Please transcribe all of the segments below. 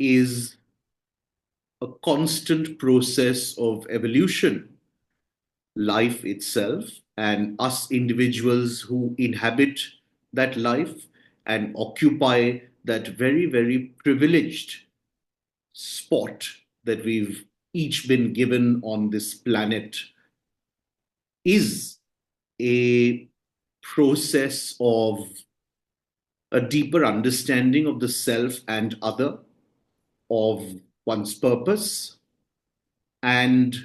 is a constant process of evolution, life itself, and us individuals who inhabit that life and occupy that very, very privileged spot that we've each been given on this planet is a process of a deeper understanding of the self and other, of one's purpose, and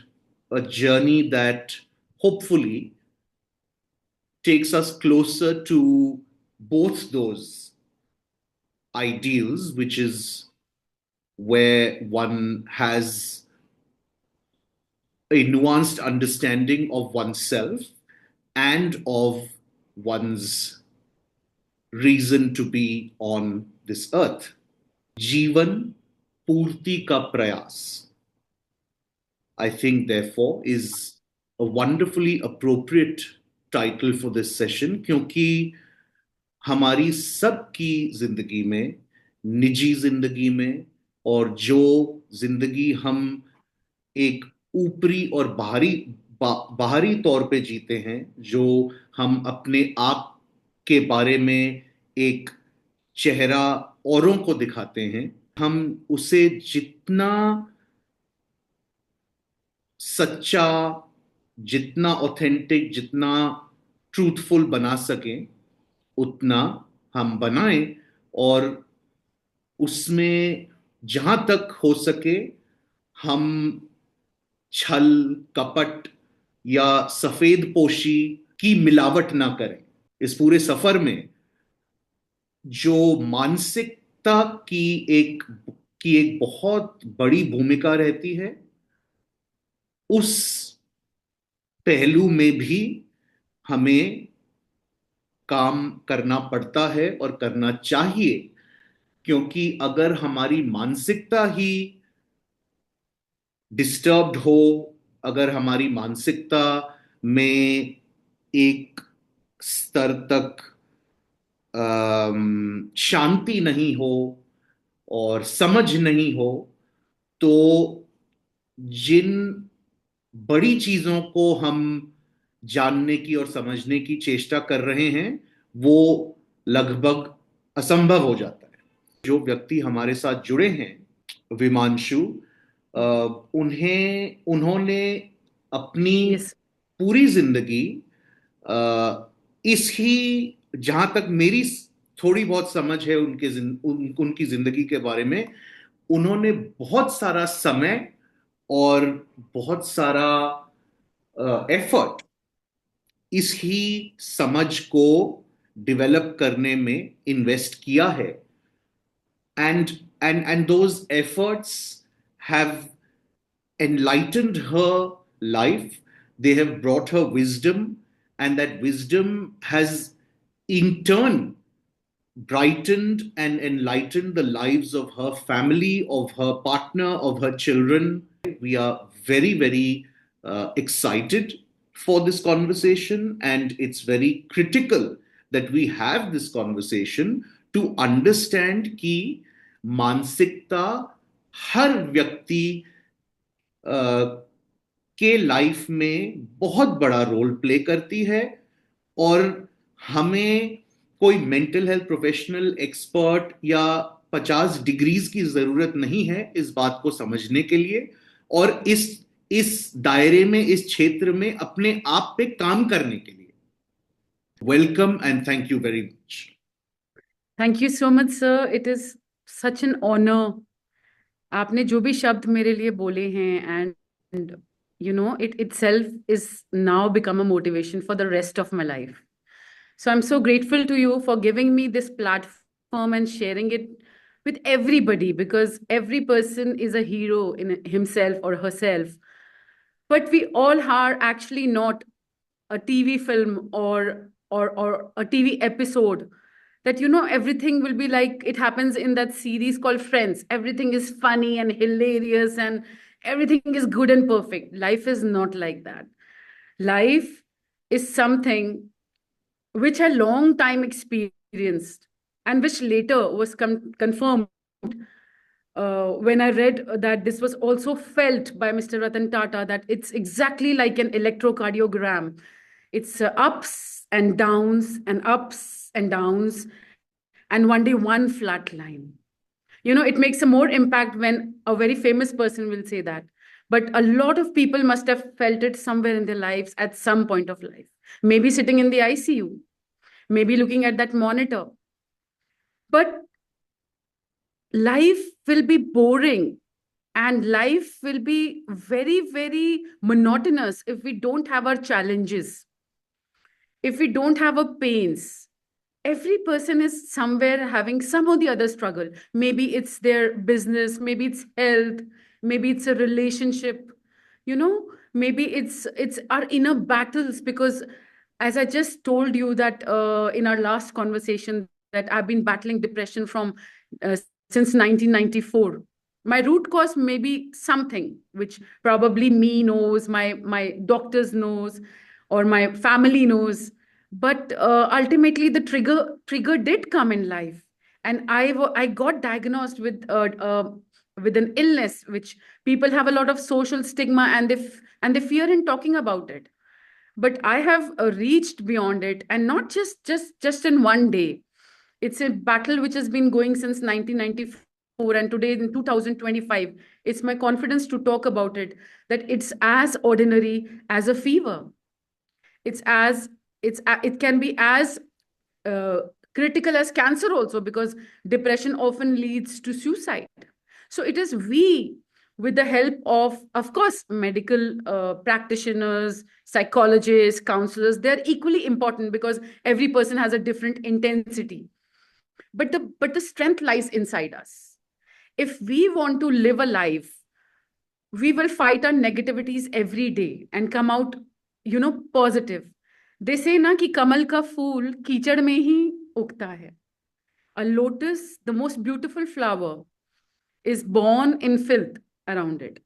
a journey that hopefully takes us closer to both those ideals, which is where one has a nuanced understanding of oneself and of one's reason to be on this earth. Jivan Purti ka prayas, I think, therefore, is a wonderfully appropriate title for this session क्योंकि हमारी सबकी जिंदगी में, निजी जिंदगी में, और जो जिंदगी हम एक ऊपरी और बाहरी तौर पे जीते हैं, जो हम अपने आप के बारे में एक चेहरा औरों को दिखाते हैं, हम उसे जितना सच्चा, जितना ऑथेंटिक, जितना ट्रूथफुल बना सकें उतना हम बनाएं, और उसमें जहां तक हो सके हम छल, कपट या सफेद पोशी की मिलावट ना करें। इस पूरे सफर में जो मानसिकता की एक बहुत बड़ी भूमिका रहती है, उस पहलू में भी हमें काम करना पड़ता है और करना चाहिए, क्योंकि अगर हमारी मानसिकता ही डिस्टर्ब्ड हो, अगर हमारी मानसिकता में एक स्तर तक शांति नहीं हो और समझ नहीं हो, तो जिन बड़ी चीजों को हम जानने की और समझने की चेष्टा कर रहे हैं वो लगभग असंभव हो जाता है। जो व्यक्ति हमारे साथ जुड़े हैं, विमांशु, उन्होंने अपनी Yes. पूरी जिंदगी इस ही, जहां तक मेरी थोड़ी बहुत समझ है उनकी जिंदगी के बारे में, उन्होंने बहुत सारा समय और बहुत सारा एफर्ट इस ही समझ को डेवलप करने में इन्वेस्ट किया है, and those efforts have enlightened her life. They have brought her wisdom, and that wisdom has in turn brightened and enlightened the lives of her family, of her partner, of her children. We are very, very excited for this conversation, and it's very critical that we have this conversation to understand कि मानसिकता हर व्यक्ति के life में बहुत बड़ा role play करती है, और हमें कोई मेंटल हेल्थ प्रोफेशनल एक्सपर्ट या 50 डिग्रीज की जरूरत नहीं है इस बात को समझने के लिए, और इस दायरे में, इस क्षेत्र में अपने आप पे काम करने के लिए। Welcome and thank you very much. Thank you so much, sir. It is such an honor. आपने जो भी शब्द मेरे लिए बोले हैं, and it itself is now become a motivation for the rest of my life. So I'm so grateful to you for giving me this platform and sharing it with everybody, because every person is a hero in himself or herself. But we all are actually not a TV film or a TV episode that everything will be like it happens in that series called Friends. Everything is funny and hilarious and everything is good and perfect. Life is not like that. Life is something which I long time experienced and which later was confirmed when I read that this was also felt by Mr. Ratan Tata, that it's exactly like an electrocardiogram. It's ups and downs and ups and downs, and one day one flat line. It makes a more impact when a very famous person will say that. But a lot of people must have felt it somewhere in their lives at some point of life. Maybe sitting in the ICU, maybe looking at that monitor. But life will be boring and life will be very, very monotonous if we don't have our challenges, if we don't have our pains. Every person is somewhere having some or the other struggle. Maybe it's their business, maybe it's health, maybe it's a relationship, maybe it's our inner battles. Because as I just told you that in our last conversation, that I've been battling depression from since 1994. My root cause may be something which probably me knows, my doctors knows, or my family knows. But ultimately the trigger did come in life, and I got diagnosed with an illness which people have a lot of social stigma, and they fear in talking about it. But I have reached beyond it, and not just in one day. It's a battle which has been going since 1994, and today in 2025, it's my confidence to talk about it, that it's as ordinary as a fever. It's as it can be as uh, critical as cancer also, because depression often leads to suicide. So it is we, with the help of course, medical practitioners, psychologists, counselors, they're equally important because every person has a different intensity. But the strength lies inside us. If we want to live a life, we will fight our negativities every day and come out positive. They say na कि कमल का फूल कीचड़ में ही उगता है. A lotus, the most beautiful flower, is born in filth around it.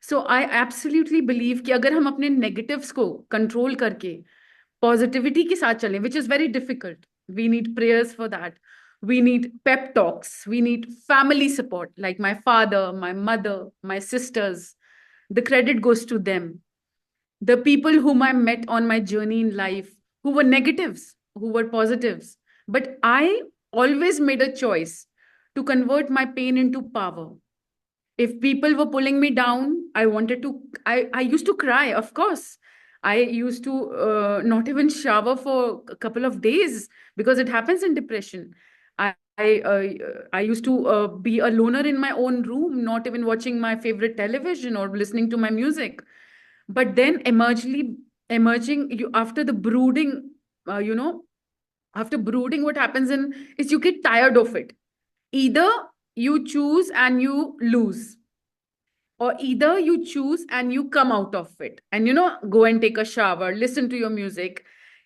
So I absolutely believe कि अगर हम अपने negatives को control करके positivity के साथ चलें, which is very difficult. We need prayers for that. We need pep talks. We need family support, like my father, my mother, my sisters. The credit goes to them. The people whom I met on my journey in life, who were negatives, who were positives. But I always made a choice to convert my pain into power. If people were pulling me down, I used to cry, of course. I used to not even shower for a couple of days, because it happens in depression. I used to be a loner in my own room, not even watching my favorite television or listening to my music. But then emerging, after the brooding, after brooding, what happens is you get tired of it. Either you choose and you lose, or either you choose and you come out of it and go and take a shower, listen to your music,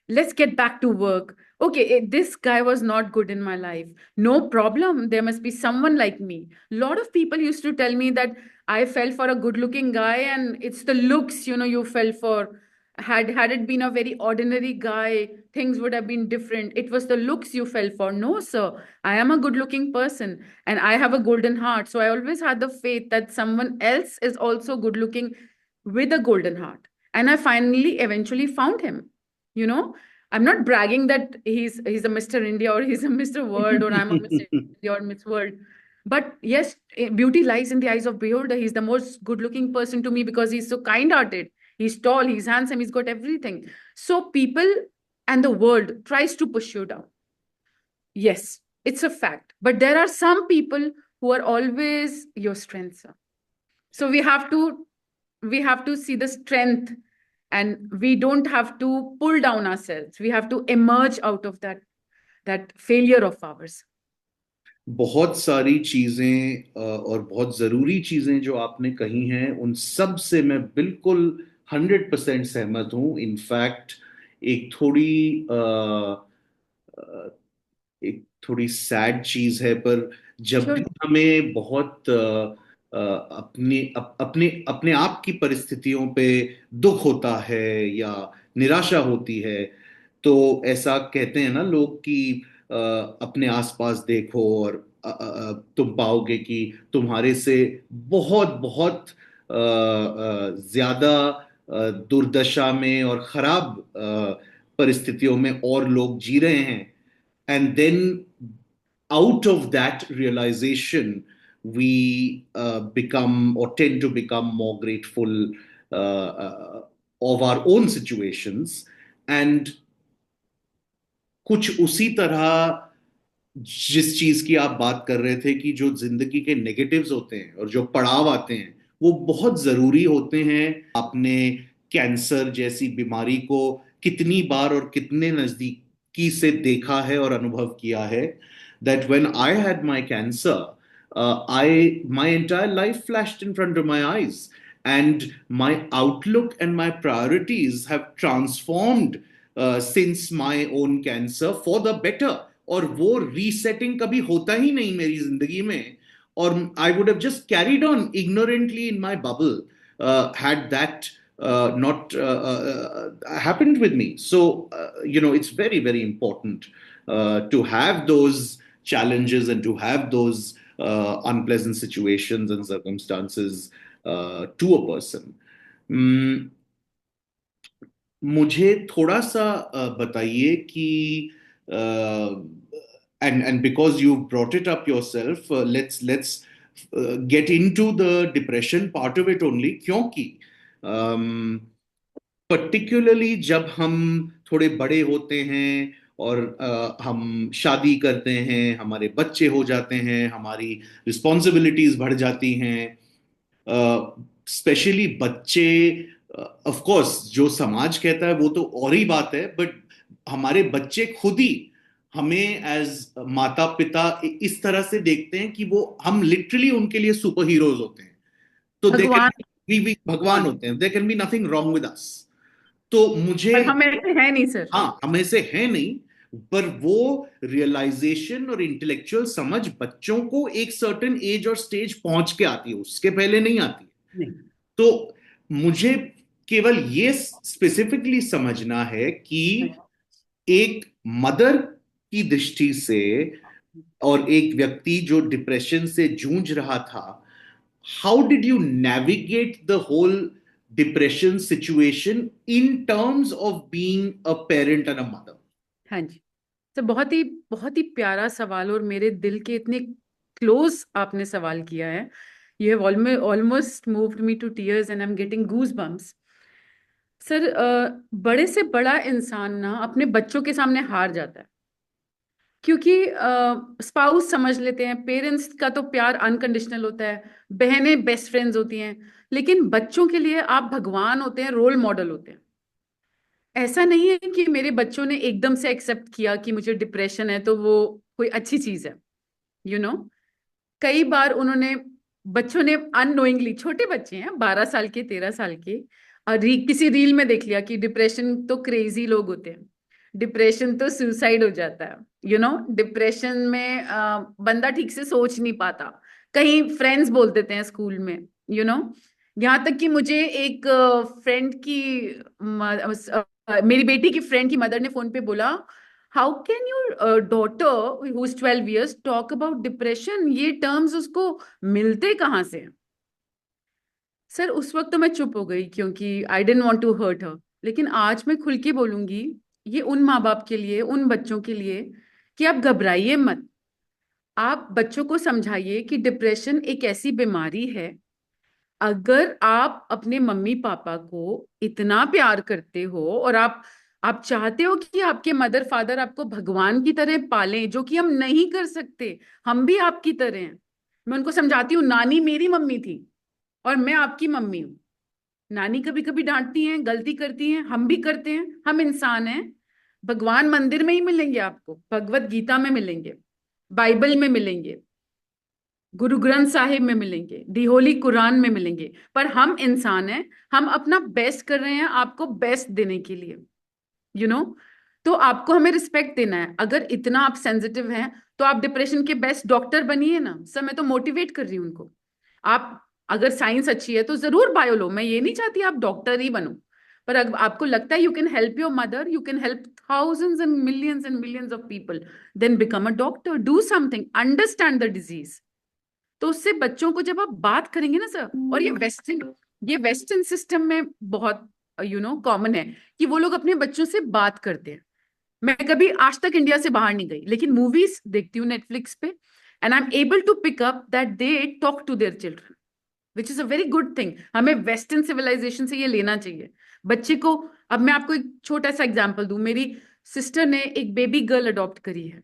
let's get back to work. Okay, this guy was not good in my life, no problem, there must be someone like me. A lot of people used to tell me that I fell for a good looking guy, and it's the looks you fell for. Had it been a very ordinary guy, things would have been different. It was the looks you fell for. No, sir, I am a good looking person and I have a golden heart. So I always had the faith that someone else is also good looking with a golden heart. And I finally eventually found him. You know, I'm not bragging that he's a Mr. India or he's a Mr. World or I'm a Miss India or Miss World. But yes, beauty lies in the eyes of beholder. He's the most good looking person to me because he's so kind hearted. He's tall, he's handsome, he's got everything. So people and the world tries to push you down. Yes, it's a fact. But there are some people who are always your strength, sir. So we have to see the strength, and we don't have to pull down ourselves. We have to emerge out of that failure of ours. बहुत सारी चीजें और बहुत जरूरी चीजें जो आपने कही हैं उन सब से मैं बिल्कुल 100% सहमत हूं. इनफैक्ट एक थोड़ी एक थोड़ी सैड चीज है, पर जब भी Sure. हमें बहुत अपने अपने आप की परिस्थितियों पे दुख होता है या निराशा होती है, तो ऐसा कहते हैं ना लोग कि अपने आसपास देखो और तुम पाओगे कि तुम्हारे से बहुत बहुत ज्यादा दुर्दशा में और खराब परिस्थितियों में और लोग जी रहे हैं. And then out of that realization, we become or tend to become more grateful of our own situations. And कुछ उसी तरह जिस चीज की आप बात कर रहे थे कि जो जिंदगी के नेगेटिव्स होते हैं और जो पड़ाव आते हैं वो बहुत जरूरी होते हैं. आपने कैंसर जैसी बीमारी को कितनी बार और कितने नजदीकी से देखा है और अनुभव किया है. That when I had my cancer, I my entire life flashed in front of my eyes, and my outlook and my priorities have transformed since my own cancer for the better. और वो resetting कभी होता ही नहीं मेरी जिंदगी में. और I would have just carried on ignorantly in my bubble had that not happened with me. So, it's very, very important to have those challenges and to have those unpleasant situations and circumstances to a person. Mm, मुझे थोड़ा सा बताइए कि and because you brought it up yourself, let's get into the depression part of it only. क्योंकि particularly जब हम थोड़े बड़े होते हैं और हम शादी करते हैं, हमारे बच्चे हो जाते हैं, हमारी रिस्पॉन्सिबिलिटीज बढ़ जाती हैं, स्पेशली बच्चे. ऑफ कोर्स जो समाज कहता है वो तो और ही बात है, बट हमारे बच्चे खुद ही हमें एज माता पिता इस तरह से देखते हैं कि वो हम लिटरली उनके लिए सुपर हीरोज होते हैं. तो दे भगवान. कैन भी भगवान होते हैं. There can be nothing wrong with us. तो मुझे, पर हम ऐसे है नहीं सर. हाँ हम ऐसे है नहीं, पर वो रियलाइजेशन और इंटेलेक्चुअल समझ बच्चों को एक सर्टेन एज और स्टेज पहुंच के आती है, उसके पहले नहीं आती. नहीं. तो मुझे केवल ये स्पेसिफिकली समझना है कि एक मदर की दृष्टि से और एक व्यक्ति जो डिप्रेशन से जूझ रहा था, how did you navigate the whole depression situation in terms of being a parent and a mother? हाँ जी. तो बहुत ही प्यारा सवाल और मेरे दिल के इतने क्लोज आपने सवाल किया है. You have almost moved me to tears and I am getting goose bumps. Sir, बड़े से बड़ा इंसान ना अपने बच्चों के सामने हार जाता है, क्योंकि स्पाउस समझ लेते हैं, पेरेंट्स का तो प्यार अनकंडीशनल होता है, बहनें बेस्ट फ्रेंड्स होती हैं, लेकिन बच्चों के लिए आप भगवान होते हैं, रोल मॉडल होते हैं. ऐसा नहीं है कि मेरे बच्चों ने एकदम से एक्सेप्ट किया कि मुझे डिप्रेशन है तो वो कोई अच्छी चीज है. यू नो कई बार उन्होंने, बच्चों ने अननोइंगली, छोटे बच्चे हैं 12 साल के, 13 साल के, और किसी रील में देख लिया कि डिप्रेशन तो क्रेजी लोग होते हैं, डिप्रेशन तो सुसाइड हो जाता है. डिप्रेशन में बंदा ठीक से सोच नहीं पाता, कहीं फ्रेंड्स बोल देते हैं स्कूल में. यू नो यहाँ तक कि मुझे एक फ्रेंड की मेरी बेटी की फ्रेंड की मदर ने फोन पे बोला, how can your daughter who is 12 years talk about depression, ये टर्म्स उसको मिलते कहाँ से. सर उस वक्त तो मैं चुप हो गई क्योंकि I don't want to hurt her, लेकिन आज मैं खुल के बोलूंगी, ये उन माँ बाप के लिए, उन बच्चों के लिए, कि आप घबराइए मत. आप बच्चों को समझाइए कि डिप्रेशन एक ऐसी बीमारी है. अगर आप अपने मम्मी पापा को इतना प्यार करते हो और आप चाहते हो कि आपके मदर फादर आपको भगवान की तरह पालें, जो कि हम नहीं कर सकते, हम भी आपकी तरह हैं. मैं उनको समझाती हूँ, नानी मेरी मम्मी थी और मैं आपकी मम्मी हूँ. नानी कभी कभी डांटती हैं, गलती करती हैं, हम भी करते हैं, हम इंसान हैं. भगवान मंदिर में ही मिलेंगे आपको, भगवत गीता में मिलेंगे, बाइबल में मिलेंगे, गुरु ग्रंथ साहिब में मिलेंगे, दी होली कुरान में मिलेंगे, पर हम इंसान हैं. हम अपना बेस्ट कर रहे हैं आपको बेस्ट देने के लिए. यू नो तो आपको हमें रिस्पेक्ट देना है. अगर इतना आप सेंसिटिव हैं तो आप डिप्रेशन के बेस्ट डॉक्टर बनिए ना सर. मैं तो मोटिवेट कर रही हूँ उनको. आप अगर साइंस अच्छी है तो जरूर बायो लो, मैं ये नहीं चाहती आप डॉक्टर ही बनो, पर अगर आपको लगता है you can help your mother, you can help and millions of people, then become a doctor, do something, understand the disease. तो उससे बच्चों को जब आप बात करेंगे ना सर, और ये वेस्टर्न सिस्टम में बहुत कॉमन है कि वो लोग अपने बच्चों से बात करते हैं। मैं कभी आज तक इंडिया से बाहर नहीं गई, लेकिन मूवीज देखती हूँ नेटफ्लिक्स पे, and I am able to pick up that they talk to their children, which is a very good thing. हमें वेस्टर्न सिविलाइजेशन से ये लेना चाहिए बच्चे को। अब मैं आपको एक छोटा सा एग्जांपल दूं, मेरी सिस्टर ने एक बेबी गर्ल अडॉप्ट करी है।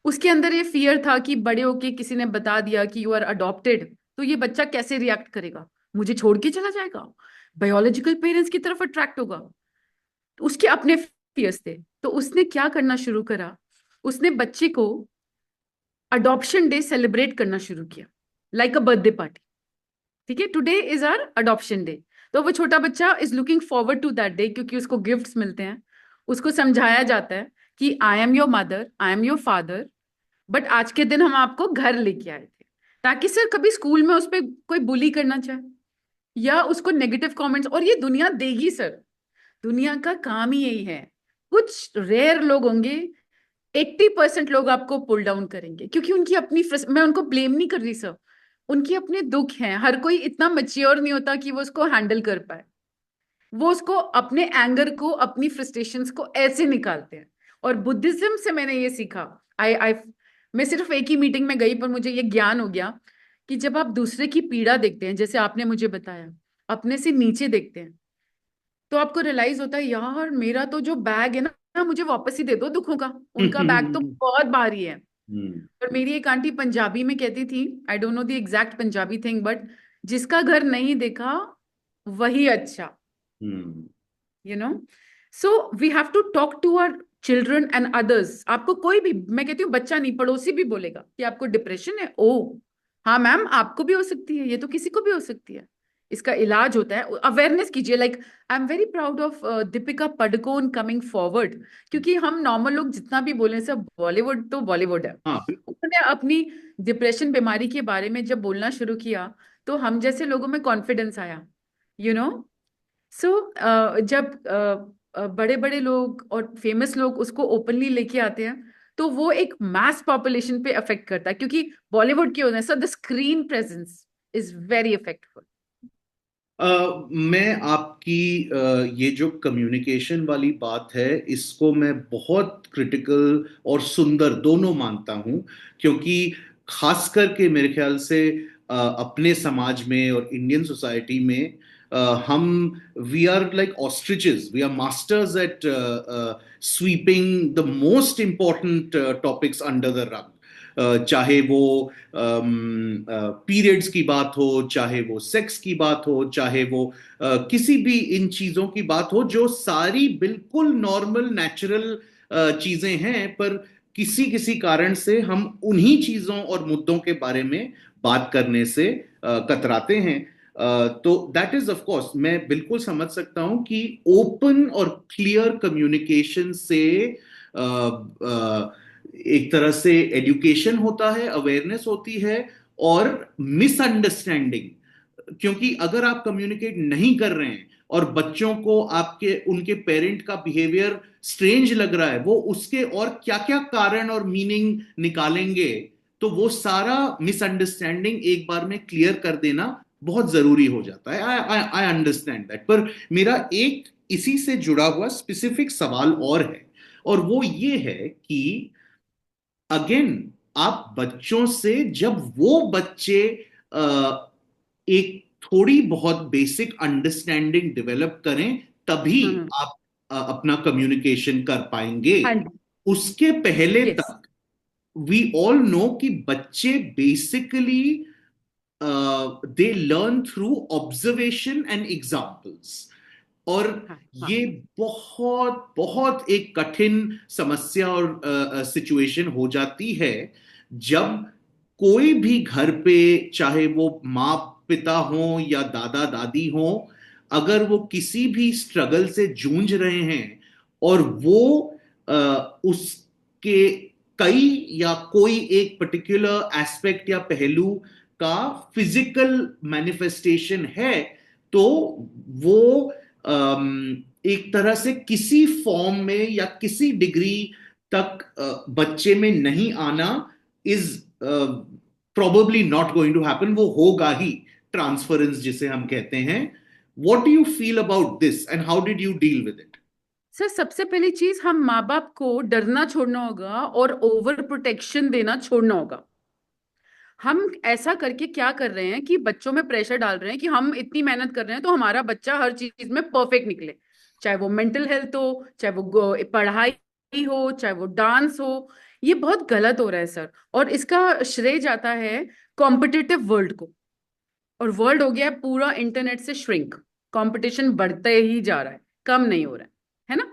उसके अंदर ये फियर था कि बड़े होके किसी ने बता दिया कि यू आर अडॉप्टेड, तो ये बच्चा कैसे रिएक्ट करेगा, मुझे छोड़ के चला जाएगा, बायोलॉजिकल पेरेंट्स की तरफ अट्रैक्ट होगा। तो उसके अपने फियर्स थे, तो उसने क्या करना शुरू करा, उसने बच्चे को अडॉप्शन डे सेलिब्रेट करना शुरू किया, लाइक अ बर्थडे पार्टी। ठीक है, today is our adoption day. तो वो छोटा बच्चा is looking forward to that day, क्योंकि उसको गिफ्ट्स मिलते हैं, उसको समझाया जाता है कि I am your mother, I am your father, but आज के दिन हम आपको घर लेके आए थे, ताकि सर कभी स्कूल में उस पर कोई बुली करना चाहे या उसको नेगेटिव कमेंट्स, और ये दुनिया देगी सर, दुनिया का काम ही यही है। कुछ रेयर लोग होंगे, 80% लोग आपको पुल डाउन करेंगे, क्योंकि उनकी अपनी मैं उनको ब्लेम नहीं कर रही सर, उनके अपने दुख हैं। हर कोई इतना मैच्योर नहीं होता कि वो उसको हैंडल कर पाए, वो उसको अपने एंगर को, अपनी फ्रस्ट्रेशंस को ऐसे निकालते हैं। और बुद्धिज्म से मैंने ये सीखा, आई आई मैं सिर्फ एक ही मीटिंग में गई, पर मुझे ये ज्ञान हो गया कि जब आप दूसरे की पीड़ा देखते हैं, जैसे आपने मुझे बताया, अपने से नीचे देखते हैं, तो आपको रियलाइज होता है यार मेरा तो जो बैग है ना, मुझे वापस ही दे दो दुखों का, उनका बैग तो बहुत भारी है। और मेरी एक आंटी पंजाबी में कहती थी, I don't know the exact Punjabi thing, but जिसका घर नहीं देखा वही अच्छा, you know. So we have to talk to our children and others. आपको कोई भी, मैं कहती हूँ बच्चा नहीं, पड़ोसी भी बोलेगा कि आपको डिप्रेशन है, ओ हाँ मैम आपको भी हो सकती है, ये तो किसी को भी हो सकती है, इसका इलाज होता है, अवेयरनेस कीजिए। Like I am very proud of Deepika Padukone coming forward, क्योंकि हम नॉर्मल लोग जितना भी बोले सब, बॉलीवुड तो बॉलीवुड है, हाँ बिल्कुल। उन्होंने अपनी डिप्रेशन बीमारी के बारे में जब बोलना शुरू किया, तो हम जैसे लोगों में कॉन्फिडेंस आया, यू नो। सो जब बड़े बड़े लोग और फेमस लोग उसको ओपनली लेके आते हैं, तो वो एक मास पॉपुलेशन पे अफेक्ट करता है, क्योंकि बॉलीवुड की वजह से the screen presence is very effectful. मैं आपकी ये जो कम्युनिकेशन वाली बात है इसको मैं बहुत क्रिटिकल और सुंदर दोनों मानता हूं, क्योंकि खास करके मेरे ख्याल से अपने समाज में और इंडियन सोसाइटी में हम we are like ostriches, we are masters at sweeping the most important topics under the rug. चाहे वो पीरियड्स की बात हो, चाहे वो सेक्स की बात हो, चाहे वो किसी भी इन चीजों की बात हो, जो सारी बिल्कुल नॉर्मल नेचुरल चीजें हैं, पर किसी किसी कारण से हम उन्हीं चीजों और मुद्दों के बारे में बात करने से कतराते हैं। तो दैट इज ऑफ कोर्स, मैं बिल्कुल समझ सकता हूं कि ओपन और क्लियर कम्युनिकेशन से एक तरह से एजुकेशन होता है, अवेयरनेस होती है, और मिसअंडरस्टैंडिंग, क्योंकि अगर आप कम्युनिकेट नहीं कर रहे हैं और बच्चों को आपके उनके पेरेंट का बिहेवियर स्ट्रेंज लग रहा है, वो उसके और क्या क्या कारण और मीनिंग निकालेंगे, तो वो सारा मिसअंडरस्टैंडिंग एक बार में क्लियर कर देना बहुत जरूरी हो जाता है। I understand that. पर मेरा एक इसी से जुड़ा हुआ स्पेसिफिक सवाल और है, और वो ये है कि अगेन, आप बच्चों से, जब वो बच्चे एक थोड़ी बहुत बेसिक अंडरस्टैंडिंग डेवलप करें, तभी हम्म। आप अपना कम्युनिकेशन कर पाएंगे। हाँ जी। उसके पहले यस। तक वी ऑल नो कि बच्चे basically they learn through observation and examples, और हाँ हाँ। ये बहुत बहुत एक कठिन समस्या और सिचुएशन हो जाती है जब कोई भी घर पे, चाहे वो माँ पिता हो या दादा दादी हो, अगर वो किसी भी स्ट्रगल से जूझ रहे हैं और वो उसके कई या कोई एक पर्टिकुलर एस्पेक्ट या पहलू का फिजिकल मैनिफेस्टेशन है, तो वो एक तरह से किसी फॉर्म में या किसी डिग्री तक बच्चे में नहीं आना is probably not going to happen, वो होगा ही, ट्रांसफरेंस जिसे हम कहते हैं। What do you feel about this and how did you deal with it? Sir सबसे पहली चीज, हम माँ बाप को डरना छोड़ना होगा और ओवर प्रोटेक्शन देना छोड़ना होगा। हम ऐसा करके क्या कर रहे हैं कि बच्चों में प्रेशर डाल रहे हैं कि हम इतनी मेहनत कर रहे हैं तो हमारा बच्चा हर चीज में परफेक्ट निकले, चाहे वो मेंटल हेल्थ हो, चाहे वो पढ़ाई हो, चाहे वो डांस हो। ये बहुत गलत हो रहा है सर, और इसका श्रेय जाता है कॉम्पिटिटिव वर्ल्ड को। और वर्ल्ड हो गया है पूरा इंटरनेट से श्रिंक, कंपटीशन बढ़ते ही जा रहा है, कम नहीं हो रहा है ना।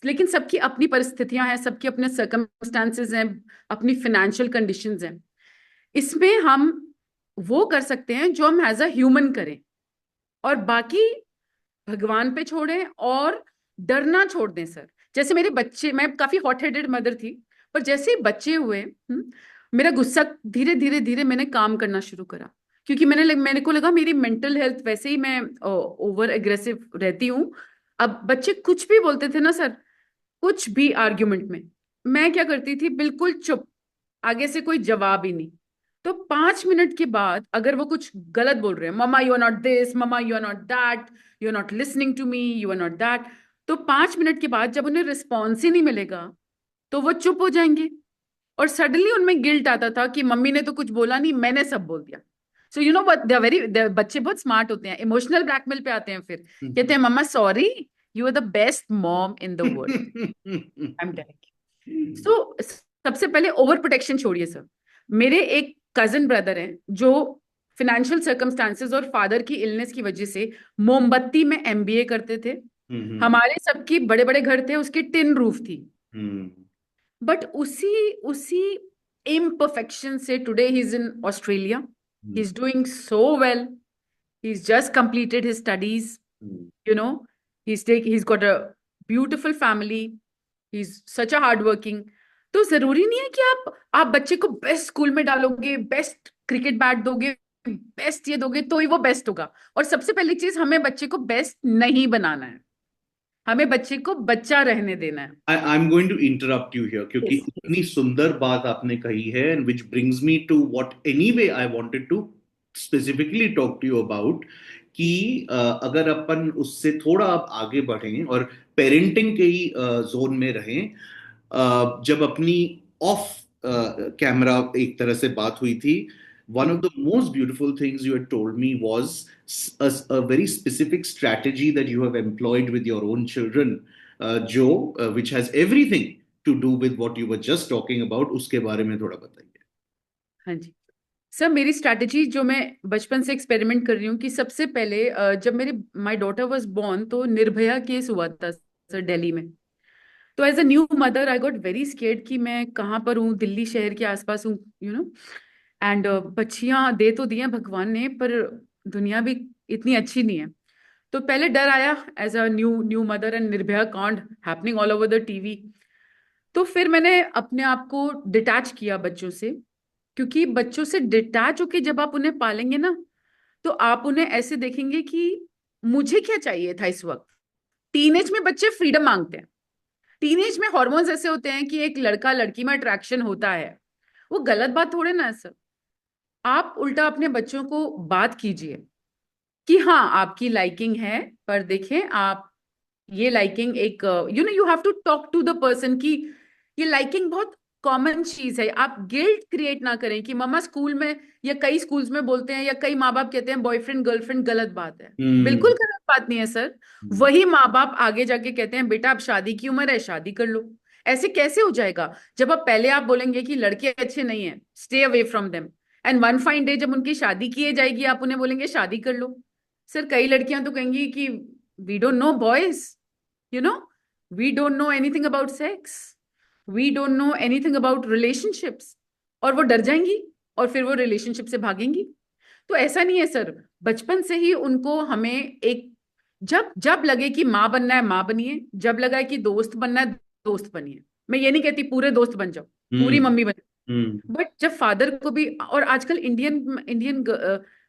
लेकिन सबकी अपनी परिस्थितियां हैं, सबकी अपने सर्कमस्टांसेस हैं, अपनी फाइनेंशियल कंडीशंस हैं। इसमें हम वो कर सकते हैं जो हम एज अ ह्यूमन करें, और बाकी भगवान पे छोड़ें और डरना छोड़ दें सर। जैसे मेरे बच्चे, मैं काफी हॉट हेडेड मदर थी, पर जैसे ही बच्चे हुए मेरा गुस्सा धीरे धीरे धीरे मैंने काम करना शुरू करा, क्योंकि मेरे को लगा मेरी मेंटल हेल्थ, वैसे ही मैं ओवर एग्रेसिव रहती हूँ। अब बच्चे कुछ भी बोलते थे ना सर, कुछ भी आर्ग्यूमेंट में, मैं क्या करती थी, बिल्कुल चुप, आगे से कोई जवाब ही नहीं। तो 5 मिनट के बाद अगर वो कुछ गलत बोल रहे हैं, मम्मा यू आर नॉट दिस, मम्मा you are not that, you are not listening to me, you are not that, तो 5 मिनट के बाद जब उन्हें रिस्पॉन्स ही नहीं मिलेगा तो वो चुप हो जाएंगे। और सडनली उनमें गिल्ट आता था कि मम्मी ने तो कुछ बोला नहीं, मैंने सब बोल दिया। सो यू नो व्हाट, दे बच्चे बहुत स्मार्ट होते हैं, इमोशनल ब्लैकमेल पे आते हैं, फिर कहते हैं मम्मा sorry, you are the best mom in the world, I am telling. So सबसे पहले ओवर प्रोटेक्शन छोड़िए सर। मेरे एक कजन ब्रदर हैं जो फिनेंशियल सर्कमस्टांसेस और फादर की इलनेस की वजह से मोमबत्ती में एमबीए करते थे। हमारे सबकी बड़े बड़े घर थे, उसकी टिन रूफ थी, बट उसी उसी इम्परफेक्शन से today he is in Australia, he is doing so well, he's just completed his studies, you know, he's got a beautiful family, he's such a hard working। तो जरूरी नहीं है कि आप बच्चे को बेस्ट स्कूल में डालोगे, बेस्ट क्रिकेट बैट दोगे, बेस्ट ये दोगे तो ही वो बेस्ट होगा। और सबसे पहली चीज, हमें बच्चे को बेस्ट नहीं बनाना है, हमें बच्चे को बच्चा रहने देना है। I am going to interrupt you here, क्योंकि Yes, इतनी yes. सुंदर बात आपने कही है, and which brings me to what anyway I wanted to specifically talk to you about, कि अगर अपन उससे थोड़ा आप आगे बढ़ें और पेरेंटिंग के ही जोन में रहें, जब अपनी ऑफ कैमरा एक तरह से बात हुई थी, one of the most beautiful things you had told me was a very specific strategy that you have employed with your own children, जो which has everything to do with what you were just talking about, उसके बारे में थोड़ा बताइए। हाँ जी sir, मेरी strategy जो मैं बचपन से एक्सपेरिमेंट कर रही हूँ, कि सबसे पहले जब मेरे माय डॉटर वाज बोर्न तो निर्भया केस हुआ था सर दिल्ली में। तो as a new mother I got very scared कि मैं कहाँ पर हूँ, दिल्ली शहर के आसपास हूँ, यू नो। एंड बच्चियां दे तो दी हैं भगवान ने, पर दुनिया भी इतनी अच्छी नहीं है। तो पहले डर आया as a new new mother, and Nirbhaya कांड happening all over the TV. तो फिर मैंने अपने आप को डिटैच किया बच्चों से, क्योंकि बच्चों से डिटैच होके जब आप उन्हें पालेंगे ना, तो आप उन्हें ऐसे देखेंगे कि मुझे क्या चाहिए था इस वक्त। टीनेज में बच्चे फ्रीडम मांगते हैं, टीनेज में हॉर्मोन्स ऐसे होते हैं कि एक लड़का लड़की में अट्रैक्शन होता है, वो गलत बात थोड़े ना है सर। आप उल्टा अपने बच्चों को बात कीजिए कि हाँ आपकी लाइकिंग है, पर देखें आप, ये लाइकिंग एक, you know, you have to talk to the person की ये लाइकिंग बहुत कॉमन चीज है। आप गिल्ट क्रिएट ना करें कि मम्मा स्कूल में, या कई स्कूल्स में बोलते हैं, या कई माँ बाप कहते हैं बॉयफ्रेंड गर्लफ्रेंड गलत बात है। बिल्कुल गलत बात नहीं है सर। वही माँ बाप आगे जाके कहते हैं बेटा अब शादी की उम्र है, शादी कर लो। ऐसे कैसे हो जाएगा जब आप पहले आप बोलेंगे कि लड़के अच्छे नहीं है, stay away from them, and one fine day जब उनकी शादी की जाएगी आप उन्हें बोलेंगे शादी कर लो। सर कई लड़कियां तो कहेंगी कि we don't know boys, you know, we don't know anything about sex, we don't know anything about relationships, और वो डर जाएंगी और फिर वो रिलेशनशिप से भागेंगी। तो ऐसा नहीं है सर, बचपन से ही उनको हमें एक, जब जब लगे कि माँ बनना है माँ बनिए, जब लगा है कि दोस्त बनना है दोस्त बनिए। मैं ये नहीं कहती पूरे दोस्त बन जाओ, पूरी मम्मी बन, बट जब फादर को भी, और आजकल इंडियन इंडियन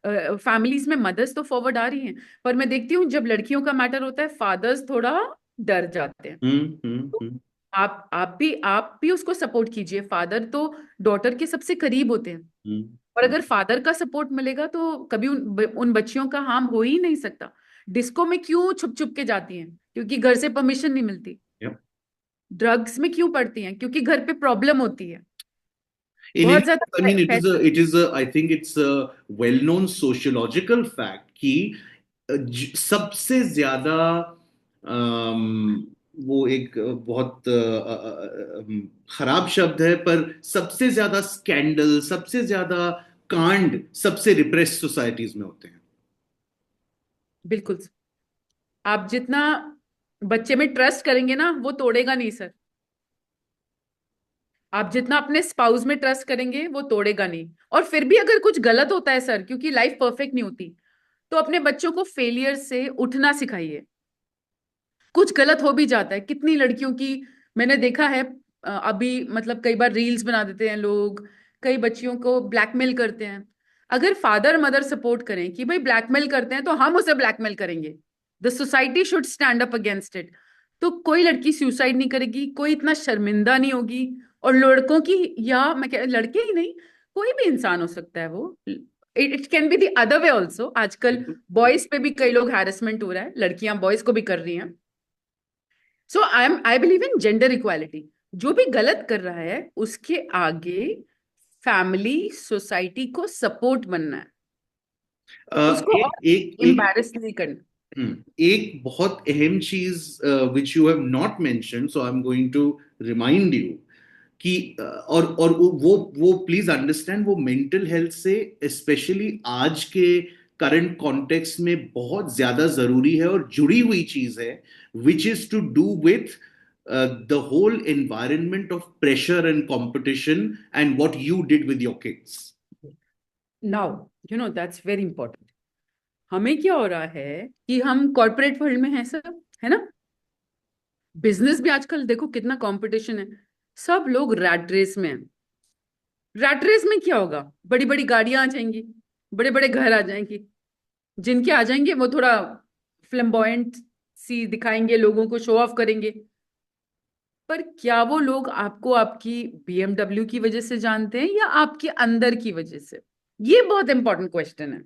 फैमिलीज में मदर्स तो फॉरवर्ड आ रही हैं, पर मैं देखती हूँ जब लड़कियों का मैटर होता है फादर्स थोड़ा डर जाते हैं। तो हम्म। आप भी उसको सपोर्ट कीजिए। फादर तो डॉटर के सबसे करीब होते हैं, और हम्म। अगर फादर का सपोर्ट मिलेगा तो कभी उन बच्चियों का हार्म हो ही नहीं सकता। डिस्को में क्यों छुप छुप के जाती हैं? क्योंकि घर से परमिशन नहीं मिलती। Yep. ड्रग्स में क्यों पड़ती हैं? क्योंकि घर पे प्रॉब्लम होती है। In बहुत India, ज्यादा I mean, पैसे। I think it's a well-known sociological fact कि सबसे ज्यादा अम, वो एक बहुत खराब शब्द है, पर सबसे ज्यादा स्कैंडल, सबसे ज्यादा कांड सबसे रिप्रेस सोसाइटीज में होते हैं। बिल्कुल। आप जितना बच्चे में ट्रस्ट करेंगे ना, वो तोड़ेगा नहीं सर। आप जितना अपने स्पाउस में ट्रस्ट करेंगे, वो तोड़ेगा नहीं। और फिर भी अगर कुछ गलत होता है सर, क्योंकि लाइफ परफेक्ट नहीं होती, तो अपने बच्चों को फेलियर से उठना सिखाइए। कुछ गलत हो भी जाता है, कितनी लड़कियों की मैंने देखा है। अभी मतलब कई बार रील्स बना देते हैं लोग, कई बच्चियों को ब्लैकमेल करते हैं। अगर फादर मदर सपोर्ट करें कि भाई ब्लैकमेल करते हैं तो हम उसे ब्लैकमेल करेंगे, the society should stand up against it, तो कोई लड़की सुसाइड नहीं करेगी, कोई इतना शर्मिंदा नहीं होगी। और लड़कों की, या मैं कह लड़के ही नहीं, कोई भी इंसान हो सकता है वो। It can be the other way also. आजकल बॉयज पे भी कई लोग हैरेसमेंट हो रहा है, लड़कियां बॉयज को भी कर रही हैं। So I believe in gender equality. जो भी गलत कर रहा है उसके आगे फैमिली सोसाइटी को सपोर्ट बनना है, उसको एक और एक एक एम्बैरेस नहीं करना। एक बहुत अहम चीज which you have not mention, so I am going to remind you कि और वो प्लीज अंडरस्टैंड, वो मेंटल हेल्थ से स्पेशली आज के करंट कॉन्टेक्स्ट में बहुत ज्यादा जरूरी है और जुड़ी हुई चीज है, which is to do with the whole environment of pressure and competition and what you did with your kids. Now that's very important. हमें क्या हो रहा है कि हम कॉर्पोरेट वर्ल्ड में हैं सब, है ना? बिजनेस भी आजकल देखो कितना कंपटीशन है। सब लोग रैट रेस में हैं। रैट रेस में क्या होगा? बड़ी बड़ी गाड़ियां आ जाएंगी, बड़े बड़े घर आ जाएंगे। जिनके आ जाएंगे वो थोड़ा फ्लेम्बॉयंट सी दिखाएंगे, लोगों को शो ऑफ करेंगे। पर क्या वो लोग आपको आपकी बीएमडब्ल्यू की वजह से जानते हैं या आपके अंदर की वजह से? ये बहुत इंपॉर्टेंट क्वेश्चन है।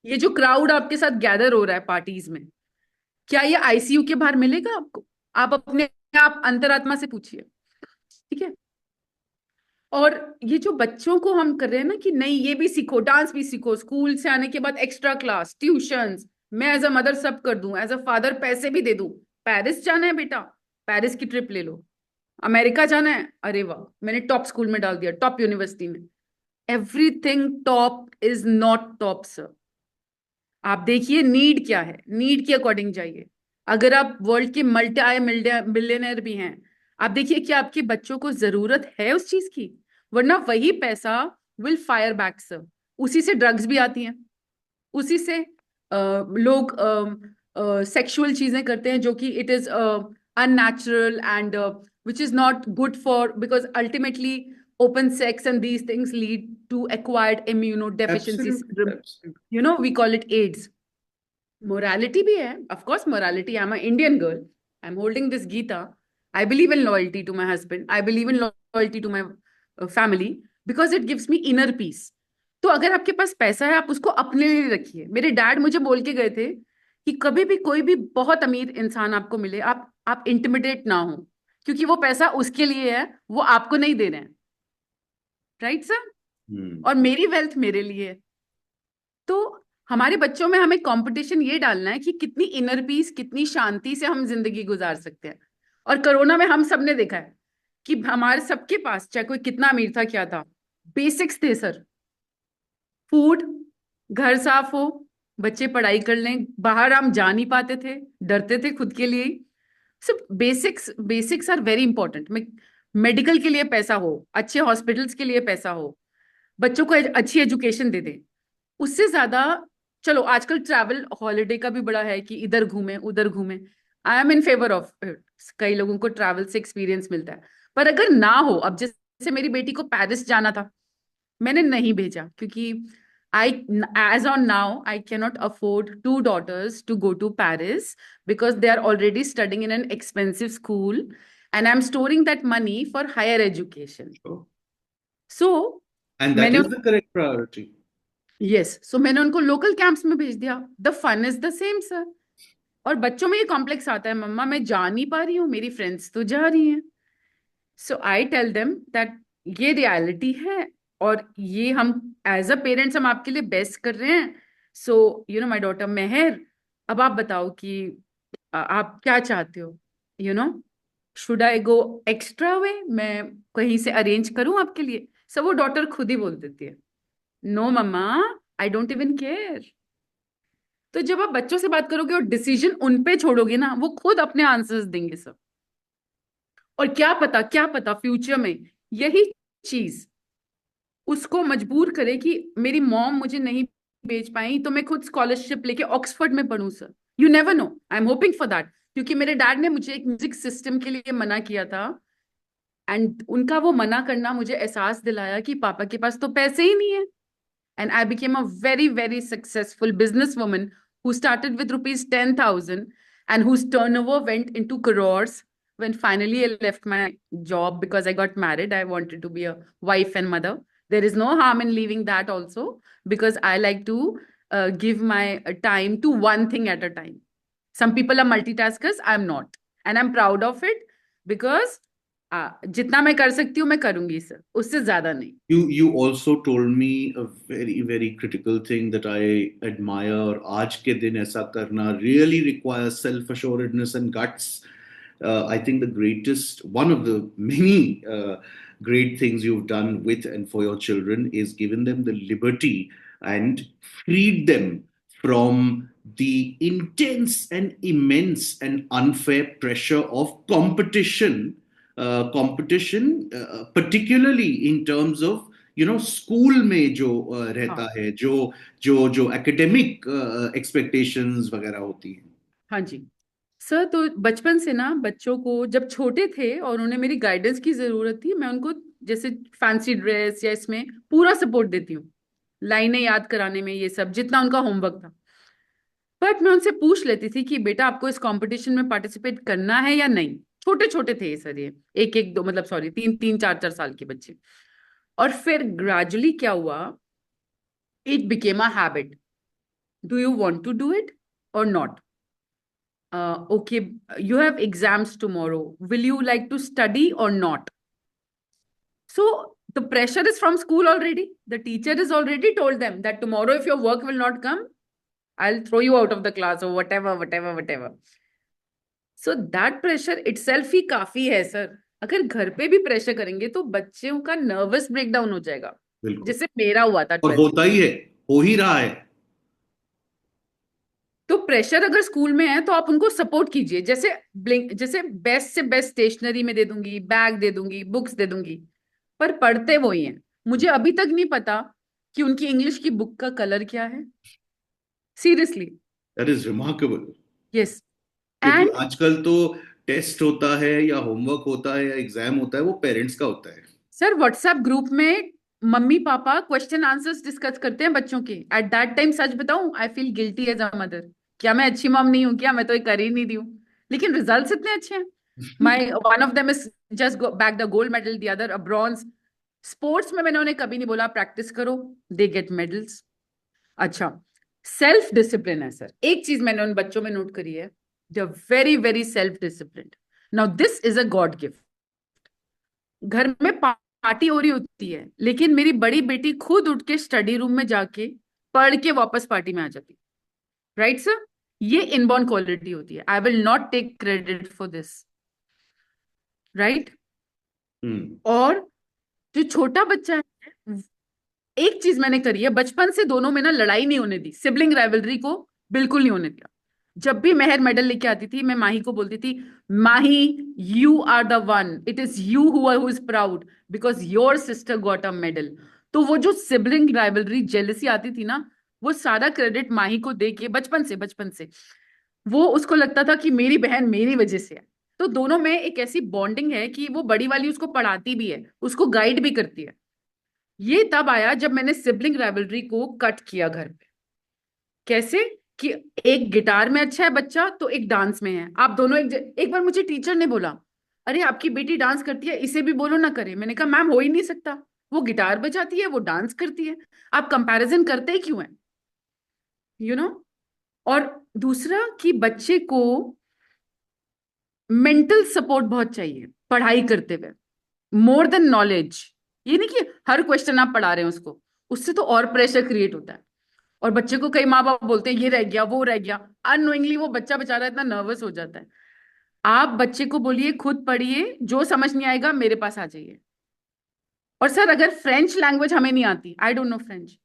ये जो क्राउड आपके साथ गैदर हो रहा है पार्टीज में, क्या ये आईसीयू के बाहर मिलेगा आपको? आप अपने आप अंतरात्मा से पूछिए। ठीक है। और ये जो बच्चों को हम कर रहे हैं ना कि नहीं ये भी सीखो, डांस भी सीखो, स्कूल से आने के बाद एक्स्ट्रा क्लास, ट्यूशंस, मैं एज अ मदर सब कर दूं, एज अ फादर पैसे भी दे दूं। पेरिस जाना है बेटा, पेरिस की ट्रिप ले लो। अमेरिका जाना है, अरे वाह, मैंने टॉप स्कूल में डाल दिया, टॉप यूनिवर्सिटी में। Everything top is not top sir. आप देखिए नीड क्या है, नीड के अकॉर्डिंग जाइए। अगर आप वर्ल्ड के मल्टी मिलियनर भी हैं, आप देखिए क्या आपके बच्चों को जरूरत है उस चीज की? वरना वही पैसा विल फायर बैक सर। उसी से ड्रग्स भी आती हैं, उसी से लोग सेक्सुअल चीजें करते हैं जो कि it is unnatural and which is not good for, because ultimately open sex and these things lead to acquired immunodeficiency Absolutely, syndrome. absolutely. We call it AIDS. Morality भी है, of course morality. I'm an Indian girl, I'm holding this Gita. I believe in loyalty to my husband, I believe in loyalty to my family, because it gives me inner peace. तो अगर आपके पास पैसा है, आप उसको अपने लिए रखिए। मेरे डैड मुझे बोल के गए थे कि कभी भी कोई भी बहुत अमीर इंसान आपको मिले, आप इंटिमिडेट ना हो, क्योंकि वो पैसा उसके लिए है, वो आपको नहीं दे रहे हैं। Right sir? Hmm. और मेरी वेल्थ मेरे लिए है। तो हमारे बच्चों में हमें कंपटीशन ये डालना है कि कितनी इनर पीस, कितनी शांति से हम जिंदगी गुजार सकते हैं। और कोरोना में हम सबने देखा है कि हमारे सबके पास, चाहे कोई कितना अमीर था क्या था, बेसिक्स थे सर। फूड, घर साफ हो, बच्चे पढ़ाई कर लें, बाहर हम जा नहीं पाते थे, डरते थे खुद के लिए ही। सब basics, basics are very important. Medical के लिए पैसा हो, अच्छे हॉस्पिटल्स के लिए पैसा हो, बच्चों को अच्छी एजुकेशन दे दे, उससे ज्यादा। चलो आजकल ट्रैवल हॉलिडे का भी बड़ा है कि इधर घूमे उधर घूमे। I am in favour of it. कई लोगों को ट्रैवल से एक्सपीरियंस मिलता है। पर अगर ना हो, अब जैसे मेरी बेटी को पेरिस जाना था, मैंने नहीं भेजा क्योंकि As on now, I cannot afford two daughters to go to Paris because they are already studying in an expensive school, and I'm storing that money for higher education. Sure. So And that मैंने is the correct priority. Yes so मैंने उनको local camps में भेज दिया. The fun is the same sir. और बच्चों में ये कॉम्प्लेक्स आता है, मम्मा मैं जा नहीं पा रही हूँ, मेरी फ्रेंड्स तो जा रही हैं. So I tell them that ये रियलिटी है, और ये हम एज अ पेरेंट्स हम आपके लिए बेस्ट कर रहे हैं. So you know my daughter Mehar, अब आप बताओ कि आप क्या चाहते हो, you know should I go extra way, मैं कहीं से अरेंज करूं आपके लिए. सब वो डॉटर खुद ही बोल देती है, no mama, I don't even care. तो जब आप बच्चों से बात करोगे और डिसीजन उन पे छोड़ोगे ना, वो खुद अपने आंसर्स देंगे सब. और क्या पता फ्यूचर में यही चीज उसको मजबूर करे कि मेरी मॉम मुझे नहीं भेज पाई तो मैं खुद स्कॉलरशिप लेके ऑक्सफोर्ड में पढूं sir. You never know, I am hoping for that. क्योंकि मेरे डैड ने मुझे एक म्यूजिक सिस्टम के लिए मना किया था, एंड उनका वो मना करना मुझे एहसास दिलाया कि पापा के पास तो पैसे ही नहीं है. And I became a very, very successful businesswoman who started with rupees 10,000 and whose turnover went into crores when finally I left my job because I got married. I wanted to be a wife and mother. There is no harm in leaving that also because I like to give my time to one thing at a time. Some people are multitaskers. I'm not. And I'm proud of it because जितना मैं कर सकती हूँ मैं करूंगी sir, उससे ज्यादा नहीं. You also told me a very critical thing that I admire. आज के दिन ऐसा करना really requires self assuredness and guts. I think the greatest, one of the many great things you've done with and for your children is given them the liberty and freed them from the intense and immense and unfair pressure of competition, particularly in terms of school में जो रहता है, जो जो जो academic expectations वगैरह होती हैं. हाँ जी सर. तो बचपन से ना बच्चों को जब छोटे थे और उन्हें मेरी गाइडेंस की जरूरत थी, मैं उनको जैसे फैंसी ड्रेस या इसमें पूरा सपोर्ट देती हूँ, लाइनें याद कराने में, ये सब जितना उनका होमवर्क था. बट मैं उनसे पूछ लेती थी कि बेटा आपको इस कंपटीशन में पार्टिसिपेट करना है या नहीं. छोटे छोटे थे सर, ये एक एक दो मतलब सॉरी तीन तीन चार चार साल के बच्चे. और फिर ग्रेजुअली क्या हुआ, it became a habit. Do you want to do it or not? Okay, you have exams tomorrow. Will you like to study or not? So the pressure is from school already. The teacher has already told them that tomorrow, if your work will not come, I'll throw you out of the class or whatever. So that pressure itself ही काफी है sir. अगर घर पे भी pressure करेंगे तो बच्चों का नर्वस ब्रेकडाउन हो जाएगा, बिल्कुल. जैसे मेरा हुआ था और 12th. होता ही है, हो ही रहा है. तो प्रेशर अगर स्कूल में है तो आप उनको सपोर्ट कीजिए. जैसे ब्लिंक, जैसे बेस्ट से बेस्ट स्टेशनरी में दे दूंगी, बैग दे दूंगी, बुक्स दे दूंगी, पर पढ़ते वो ही हैं. मुझे अभी तक नहीं पता कि उनकी इंग्लिश की बुक का कलर क्या है, seriously. That is remarkable. Yes. क्योंकि एंड आजकल तो टेस्ट होता है या होमवर्क होता है या एग्जाम होता है, वो पेरेंट्स का होता है. सर व्हाट्सएप ग्रुप में mummy papa question answers discuss करते हैं बच्चों के. एट दैट टाइम सच बताऊं, I feel guilty as a mother. क्या मैं अच्छी मॉम नहीं हूं क्या? मैं तो ये कर ही नहीं रही हूँ, लेकिन रिजल्ट्स इतने अच्छे हैं. My one of them is just back the gold medal, the other a bronze. Sports में मैंने उन्हें कभी नहीं बोला प्रैक्टिस करो, दे गेट मेडल्स. अच्छा, सेल्फ डिसिप्लिन है सर. एक चीज मैंने उन बच्चों में नोट करी है, they are very very self discipline. Now this is a god gift. घर में पार्टी हो रही होती है, लेकिन मेरी बड़ी बेटी खुद उठ के स्टडी रूम में जाके पढ़ के वापस पार्टी में आ जाती. Right sir? ये इनबॉर्न क्वालिटी होती है. I will not take credit for this. Right? और जो छोटा बच्चा है, एक चीज मैंने करी है, बचपन से दोनों में ना लड़ाई नहीं होने दी, सिबलिंग राइवलरी को बिल्कुल नहीं होने दिया. जब भी मेहर मेडल लेके आती थी, मैं माही को बोलती थी, Mahi you are the one, it is you who is proud because your sister got a medal. तो वो जो सिबलिंग राइवलरी जेलसी आती थी ना, वो सारा क्रेडिट माही को दे के बचपन से वो उसको लगता था कि मेरी बहन मेरी वजह से है. तो दोनों में एक ऐसी बॉन्डिंग है कि वो बड़ी वाली उसको पढ़ाती भी है, उसको गाइड भी करती है. ये तब आया जब मैंने सिबलिंग राइवलरी को कट किया घर पे। कैसे? कि एक गिटार में अच्छा है बच्चा तो एक डांस में है, आप दोनों एक बार मुझे टीचर ने बोला, अरे आपकी बेटी डांस करती है, इसे भी बोलो ना करे। मैंने कहा मैम हो ही नहीं सकता, वो गिटार बजाती है, वो डांस करती है, आप कंपैरिजन करते ही क्यों हैं? You know. और दूसरा कि बच्चे को मेंटल सपोर्ट बहुत चाहिए पढ़ाई करते हुए, मोर देन नॉलेज। ये नहीं कि हर क्वेश्चन आप पढ़ा रहे हैं उसको, उससे तो और प्रेशर क्रिएट होता है। और बच्चे को कई माँ बाप बोलते हैं ये रह गया वो रह गया, अननोइंगली वो बच्चा बेचारा इतना नर्वस हो जाता है। आप बच्चे को बोलिए खुद पढ़िए, जो समझ नहीं आएगा मेरे पास आ जाइए। और सर अगर फ्रेंच लैंग्वेज हमें नहीं आती, आई डोंट नो फ्रेंच,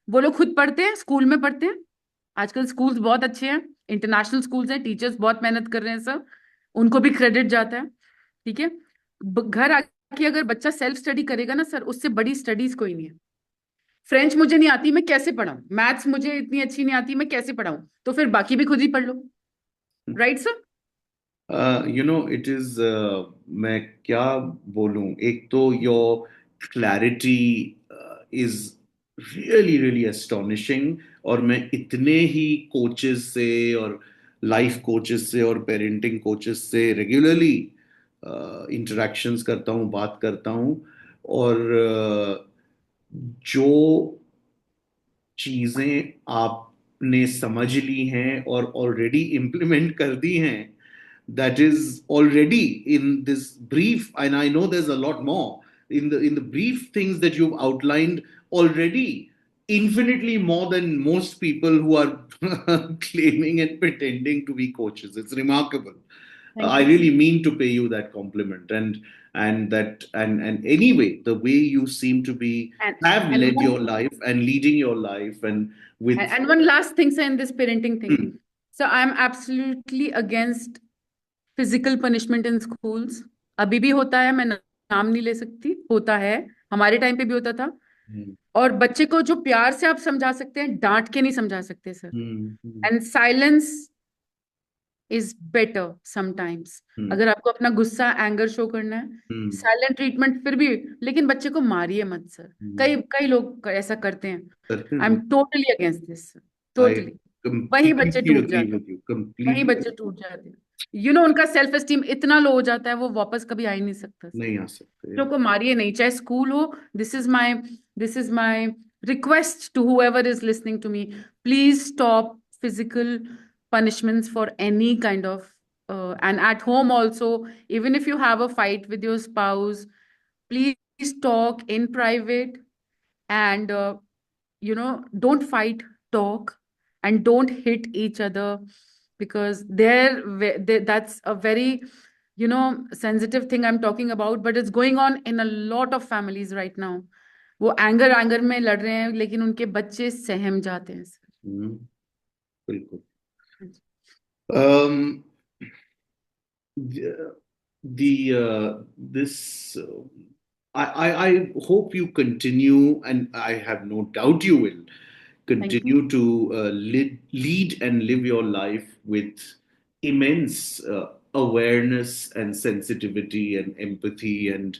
वो लोग खुद पढ़ते हैं, स्कूल में पढ़ते हैं। आजकल स्कूल्स बहुत अच्छे हैं, इंटरनेशनल स्कूल्स हैं, टीचर्स बहुत मेहनत कर रहे हैं सर, उनको भी क्रेडिट जाता है। ठीक है। घर आके अगर बच्चा सेल्फ स्टडी करेगा ना सर, उससे बड़ी स्टडीज कोई नहीं है। फ्रेंच मुझे नहीं आती, मैं कैसे पढ़ाऊं? मैथ्स मुझे इतनी अच्छी नहीं आती, मैं कैसे पढ़ाऊं? तो फिर बाकी भी खुद ही पढ़ लो। Right sir? इट इज, मैं क्या बोलूं, एक तो your clarity is really really astonishing. और मैं इतने ही कोचेस से और लाइफ कोचेस से और पेरेंटिंग कोचेस से रेगुलरली इंटरेक्शंस करता हूँ, बात करता हूँ। और जो चीजें आपने समझ ली हैं और ऑलरेडी इम्प्लीमेंट कर दी हैं, that is already in this brief, and I know there's a lot more in the brief things that you've outlined already, infinitely more than most people who are claiming and pretending to be coaches. It's remarkable. Thank I you really mean to pay you that compliment. And anyway, the way you seem to be and have and led your life and leading your life and with and one last thing sir, in this parenting thing, Hmm, so I'm absolutely against physical punishment in schools. अभी भी होता है, मैं नाम नहीं ले सकती, होता है, हमारे टाइम पे भी होता था। hmm, और बच्चे को जो प्यार से आप समझा सकते हैं, डांट के नहीं समझा सकते sir. hmm, hmm, and silence is better sometimes. hmm, अगर आपको अपना गुस्सा एंगर शो करना है, hmm, साइलेंट ट्रीटमेंट फिर भी, लेकिन बच्चे को मारिए मत सर। कई hmm. कई लोग ऐसा करते हैं। करते आई हैं। Am totally against this, I totally. वही बच्चे completely टूट agree जाते हैं, with you. वही Completely बच्चे टूट जाते हैं। उनका सेल्फ एस्टीम इतना लो हो जाता है, वो वापस कभी आ ही नहीं सकता। नहीं आ सकते। बच्चों को मारिए नहीं, चाहे स्कूल हो। This is my request to whoever is listening to me, please stop physical punishments for any kind of and at home also, even if you have a fight with your spouse, please talk in private. And don't fight, talk. And don't hit each other, because that's a very sensitive thing I'm talking about, but it's going on in a lot of families right now. वो anger anger में लड़ रहे हैं, लेकिन उनके बच्चे सहम जाते हैं सर। हम्म, बिल्कुल। um, the, this I hope you continue, and I have no doubt you will thank you. continue to lead and live your life with immense awareness and sensitivity and empathy, and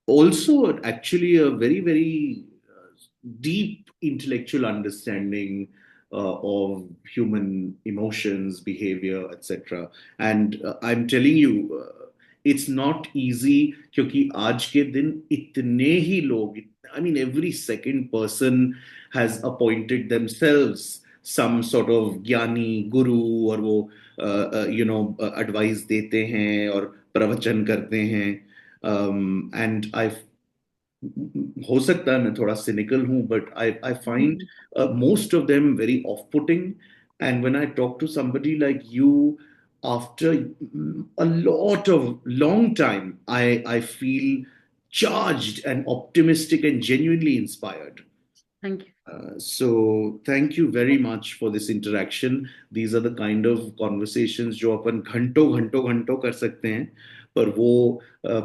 also actually a very very deep intellectual understanding of human emotions, behavior, etc. And I'm telling you, it's not easy, क्योंकि आज के दिन इतने ही लोग, I mean, every second person has appointed themselves some sort of ज्ञानी गुरु, और वो advice देते हैं और प्रवचन करते हैं। And I हो सकता है मैं थोड़ा cynical हूँ, but I find most of them very off-putting. And when I talk to somebody like you, after a lot of long time, I feel charged and optimistic and genuinely inspired. Thank you. So thank you very much for this interaction. These are the kind of conversations जो अपन घंटों घंटों घंटों कर सकते हैं, पर वो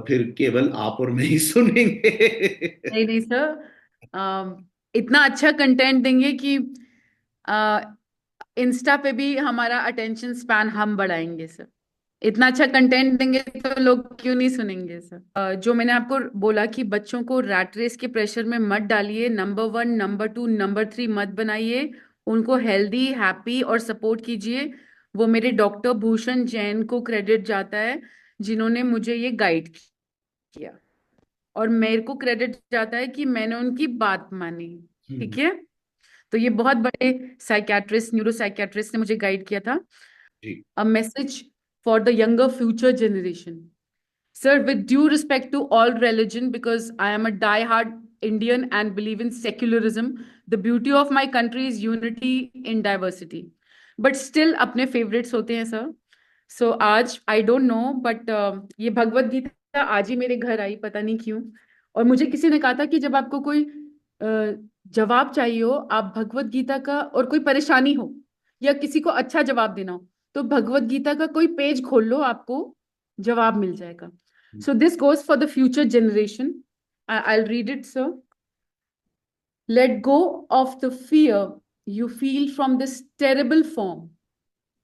फिर केवल आप और मैं ही सुनेंगे। नहीं नहीं सर, इतना अच्छा कंटेंट देंगे कि इंस्टा पे भी हमारा अटेंशन स्पैन हम बढ़ाएंगे सर। इतना अच्छा कंटेंट देंगे तो लोग क्यों नहीं सुनेंगे सर। जो मैंने आपको बोला कि बच्चों को रैट रेस के प्रेशर में मत डालिए, नंबर 1, नंबर 2, नंबर 3 मत बनाइए, उनको हेल्दी, हैप्पी और सपोर्ट कीजिए। वो मेरे डॉक्टर भूषण जैन को क्रेडिट जाता है, जिन्होंने मुझे ये गाइड किया। और मेरे को क्रेडिट जाता है कि मैंने उनकी बात मानी। हम्म, ठीक है। तो ये बहुत बड़े साइकियाट्रिस्ट, न्यूरो साइकियाट्रिस्ट ने मुझे गाइड किया था। जी। A message for the younger future generation. Sir, with due respect to all religion, because I am a die-hard Indian and believe in secularism, the beauty of my country is unity in diversity. But still, अपने favorites होते हैं sir. So आज I don't know, but ये भगवत गीता आज ही मेरे घर आई, पता नहीं क्यों। और मुझे किसी ने कहा था कि जब आपको कोई जवाब चाहिए हो, आप भगवत गीता का, और कोई परेशानी हो या किसी को अच्छा जवाब देना हो, तो भगवत गीता का कोई पेज खोल लो, आपको जवाब मिल जाएगा। So this goes for the future generation. I'll read it, sir. Let go of the fear you feel from this terrible form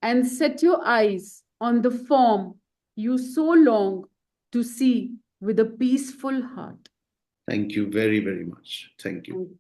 and set your eyes on the form you so long to see with a peaceful heart. Thank you very, very much. Thank you.